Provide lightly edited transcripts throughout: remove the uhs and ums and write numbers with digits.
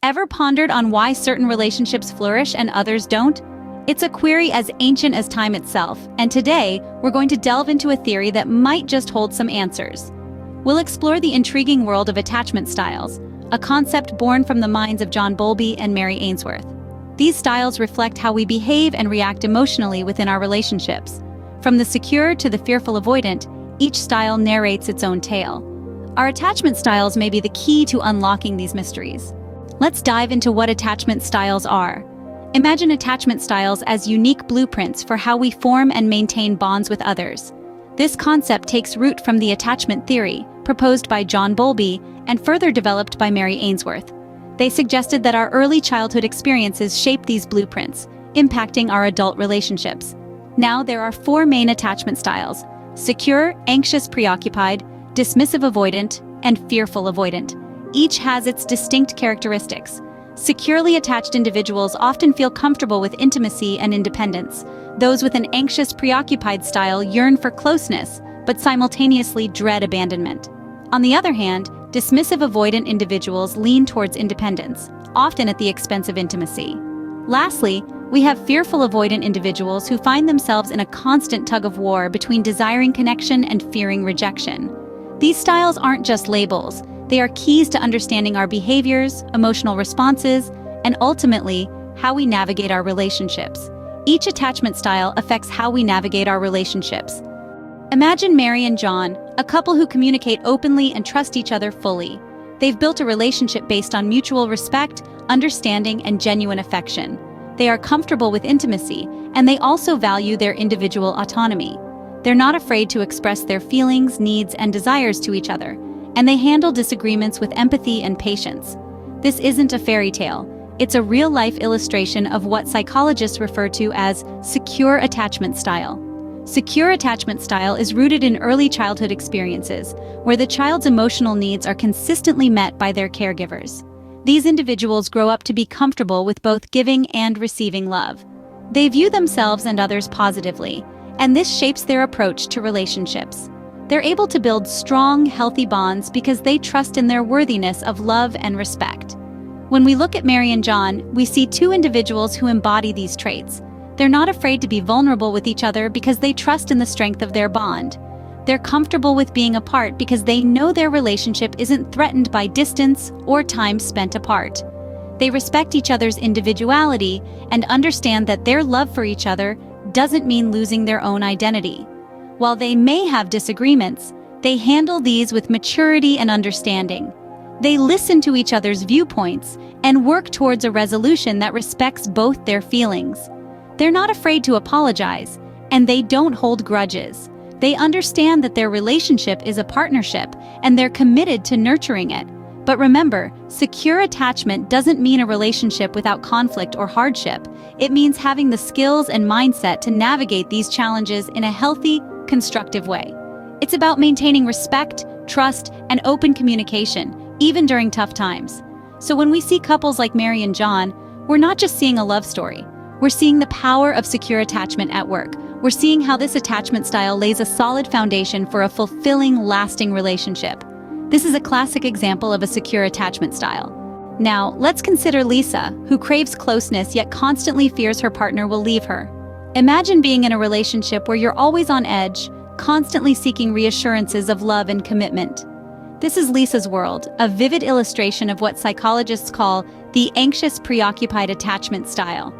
Ever pondered on why certain relationships flourish and others don't? It's a query as ancient as time itself, and today we're going to delve into a theory that might just hold some answers. We'll explore the intriguing world of attachment styles, a concept born from the minds of John Bowlby and Mary Ainsworth. These styles reflect how we behave and react emotionally within our relationships. From the secure to the fearful avoidant, each style narrates its own tale. Our attachment styles may be the key to unlocking these mysteries. Let's dive into what attachment styles are. Imagine attachment styles as unique blueprints for how we form and maintain bonds with others. This concept takes root from the attachment theory, proposed by John Bowlby and further developed by Mary Ainsworth. They suggested that our early childhood experiences shape these blueprints, impacting our adult relationships. Now there are 4 main attachment styles: secure, anxious, preoccupied, dismissive avoidant, and fearful avoidant. Each has its distinct characteristics. Securely attached individuals often feel comfortable with intimacy and independence. Those with an anxious, preoccupied style yearn for closeness, but simultaneously dread abandonment. On the other hand, dismissive avoidant individuals lean towards independence, often at the expense of intimacy. Lastly, we have fearful avoidant individuals who find themselves in a constant tug-of-war between desiring connection and fearing rejection. These styles aren't just labels. They are keys to understanding our behaviors, emotional responses, and ultimately, how we navigate our relationships. Each attachment style affects how we navigate our relationships. Imagine Mary and John, a couple who communicate openly and trust each other fully. They've built a relationship based on mutual respect, understanding, and genuine affection. They are comfortable with intimacy, and they also value their individual autonomy. They're not afraid to express their feelings, needs, and desires to each other, and they handle disagreements with empathy and patience. This isn't a fairy tale. It's a real-life illustration of what psychologists refer to as secure attachment style. Secure attachment style is rooted in early childhood experiences, where the child's emotional needs are consistently met by their caregivers. These individuals grow up to be comfortable with both giving and receiving love. They view themselves and others positively, and this shapes their approach to relationships. They're able to build strong, healthy bonds because they trust in their worthiness of love and respect. When we look at Mary and John, we see 2 individuals who embody these traits. They're not afraid to be vulnerable with each other because they trust in the strength of their bond. They're comfortable with being apart because they know their relationship isn't threatened by distance or time spent apart. They respect each other's individuality and understand that their love for each other doesn't mean losing their own identity. While they may have disagreements, they handle these with maturity and understanding. They listen to each other's viewpoints and work towards a resolution that respects both their feelings. They're not afraid to apologize, and they don't hold grudges. They understand that their relationship is a partnership, and they're committed to nurturing it. But remember, secure attachment doesn't mean a relationship without conflict or hardship. It means having the skills and mindset to navigate these challenges in a healthy, constructive way. It's about maintaining respect, trust, and open communication, even during tough times. So when we see couples like Mary and John, we're not just seeing a love story. We're seeing the power of secure attachment at work. We're seeing how this attachment style lays a solid foundation for a fulfilling, lasting relationship. This is a classic example of a secure attachment style. Now, let's consider Lisa, who craves closeness yet constantly fears her partner will leave her. Imagine being in a relationship where you're always on edge, constantly seeking reassurances of love and commitment. This is Lisa's world, a vivid illustration of what psychologists call the anxious, preoccupied attachment style.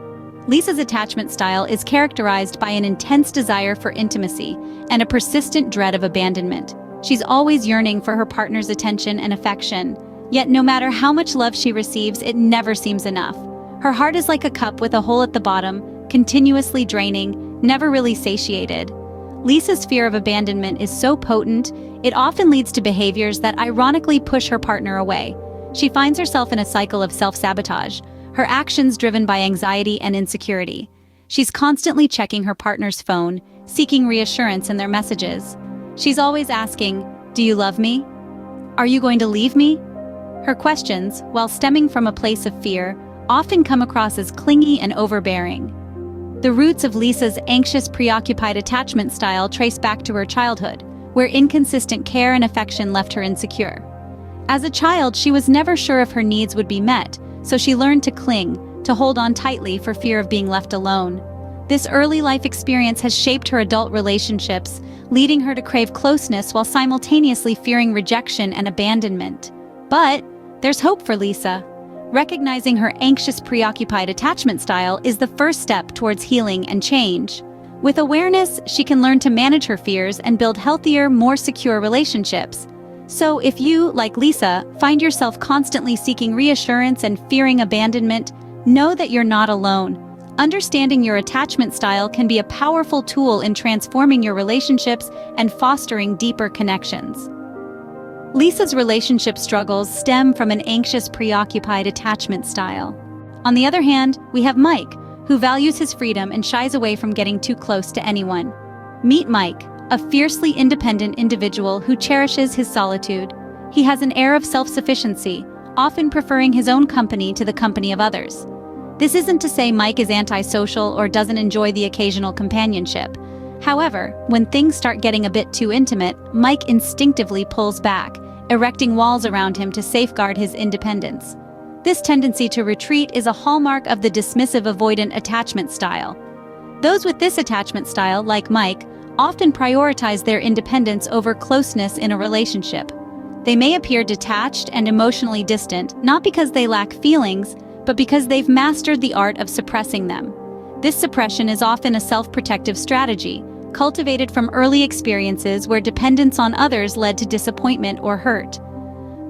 Lisa's attachment style is characterized by an intense desire for intimacy and a persistent dread of abandonment. She's always yearning for her partner's attention and affection, yet no matter how much love she receives, it never seems enough. Her heart is like a cup with a hole at the bottom, continuously draining, never really satiated. Lisa's fear of abandonment is so potent, it often leads to behaviors that ironically push her partner away. She finds herself in a cycle of self-sabotage, her actions driven by anxiety and insecurity. She's constantly checking her partner's phone, seeking reassurance in their messages. She's always asking, "Do you love me? Are you going to leave me?" Her questions, while stemming from a place of fear, often come across as clingy and overbearing. The roots of Lisa's anxious, preoccupied attachment style trace back to her childhood, where inconsistent care and affection left her insecure. As a child, she was never sure if her needs would be met, so she learned to cling, to hold on tightly for fear of being left alone. This early life experience has shaped her adult relationships, leading her to crave closeness while simultaneously fearing rejection and abandonment. But there's hope for Lisa. Recognizing her anxious, preoccupied attachment style is the first step towards healing and change. With awareness, she can learn to manage her fears and build healthier, more secure relationships. So if you, like Lisa, find yourself constantly seeking reassurance and fearing abandonment, know that you're not alone. Understanding your attachment style can be a powerful tool in transforming your relationships and fostering deeper connections. Lisa's relationship struggles stem from an anxious, preoccupied attachment style. On the other hand, we have Mike, who values his freedom and shies away from getting too close to anyone. Meet Mike, a fiercely independent individual who cherishes his solitude. He has an air of self-sufficiency, often preferring his own company to the company of others. This isn't to say Mike is antisocial or doesn't enjoy the occasional companionship. However, when things start getting a bit too intimate, Mike instinctively pulls back, erecting walls around him to safeguard his independence. This tendency to retreat is a hallmark of the dismissive avoidant attachment style. Those with this attachment style, like Mike, often prioritize their independence over closeness in a relationship. They may appear detached and emotionally distant, not because they lack feelings, but because they've mastered the art of suppressing them. This suppression is often a self-protective strategy, cultivated from early experiences where dependence on others led to disappointment or hurt.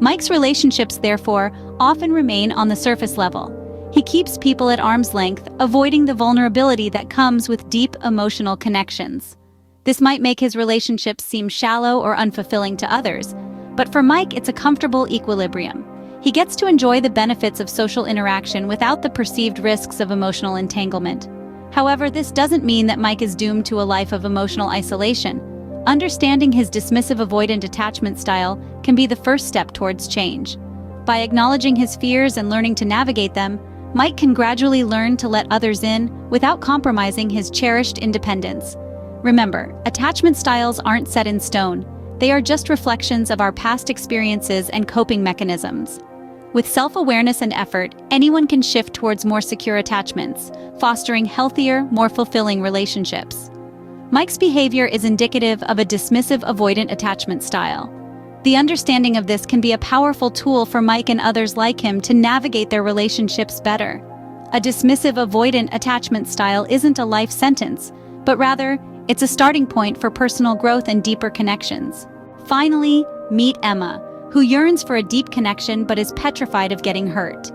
Mike's relationships, therefore, often remain on the surface level. He keeps people at arm's length, avoiding the vulnerability that comes with deep emotional connections. This might make his relationships seem shallow or unfulfilling to others, but for Mike, it's a comfortable equilibrium. He gets to enjoy the benefits of social interaction without the perceived risks of emotional entanglement. However, this doesn't mean that Mike is doomed to a life of emotional isolation. Understanding his dismissive avoidant attachment style can be the first step towards change. By acknowledging his fears and learning to navigate them, Mike can gradually learn to let others in without compromising his cherished independence. Remember, attachment styles aren't set in stone. They are just reflections of our past experiences and coping mechanisms. With self-awareness and effort, anyone can shift towards more secure attachments, fostering healthier, more fulfilling relationships. Mike's behavior is indicative of a dismissive avoidant attachment style. The understanding of this can be a powerful tool for Mike and others like him to navigate their relationships better. A dismissive avoidant attachment style isn't a life sentence, but rather, it's a starting point for personal growth and deeper connections. Finally, meet Emma, who yearns for a deep connection but is petrified of getting hurt.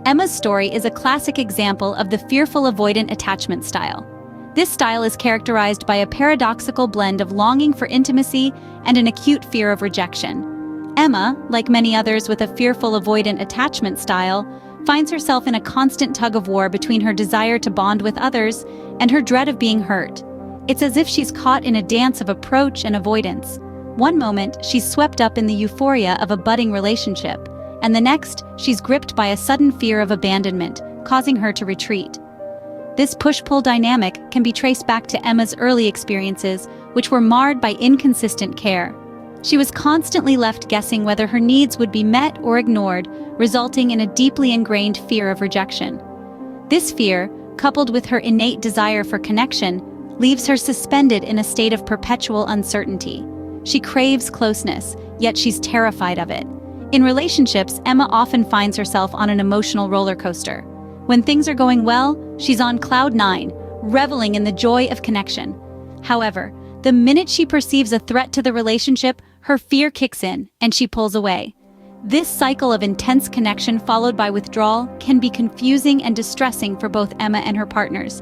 Emma's story is a classic example of the fearful avoidant attachment style. This style is characterized by a paradoxical blend of longing for intimacy and an acute fear of rejection. Emma, like many others with a fearful avoidant attachment style, finds herself in a constant tug-of-war between her desire to bond with others and her dread of being hurt. It's as if she's caught in a dance of approach and avoidance. One moment, she's swept up in the euphoria of a budding relationship, and the next, she's gripped by a sudden fear of abandonment, causing her to retreat. This push-pull dynamic can be traced back to Emma's early experiences, which were marred by inconsistent care. She was constantly left guessing whether her needs would be met or ignored, resulting in a deeply ingrained fear of rejection. This fear, coupled with her innate desire for connection, leaves her suspended in a state of perpetual uncertainty. She craves closeness, yet she's terrified of it. In relationships, Emma often finds herself on an emotional roller coaster. When things are going well, she's on cloud nine, reveling in the joy of connection. However, the minute she perceives a threat to the relationship, her fear kicks in and she pulls away. This cycle of intense connection followed by withdrawal can be confusing and distressing for both Emma and her partners.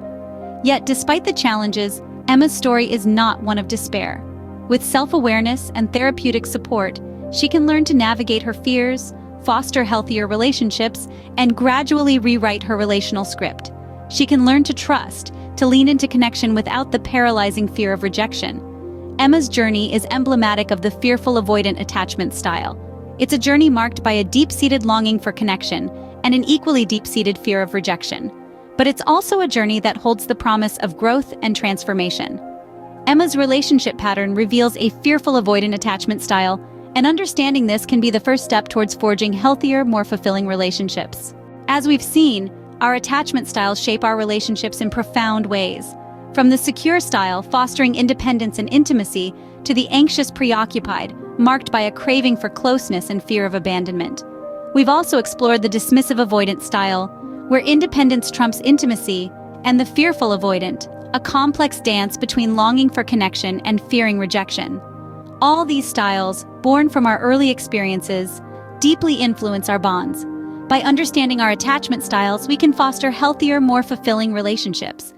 Yet, despite the challenges, Emma's story is not one of despair. With self-awareness and therapeutic support, she can learn to navigate her fears, foster healthier relationships, and gradually rewrite her relational script. She can learn to trust, to lean into connection without the paralyzing fear of rejection. Emma's journey is emblematic of the fearful avoidant attachment style. It's a journey marked by a deep-seated longing for connection and an equally deep-seated fear of rejection. But it's also a journey that holds the promise of growth and transformation. Emma's relationship pattern reveals a fearful avoidant attachment style, and understanding this can be the first step towards forging healthier, more fulfilling relationships. As we've seen, our attachment styles shape our relationships in profound ways. From the secure style, fostering independence and intimacy, to the anxious preoccupied, marked by a craving for closeness and fear of abandonment. We've also explored the dismissive avoidant style, where independence trumps intimacy, and the fearful avoidant, a complex dance between longing for connection and fearing rejection. All these styles, born from our early experiences, deeply influence our bonds. By understanding our attachment styles, we can foster healthier, more fulfilling relationships.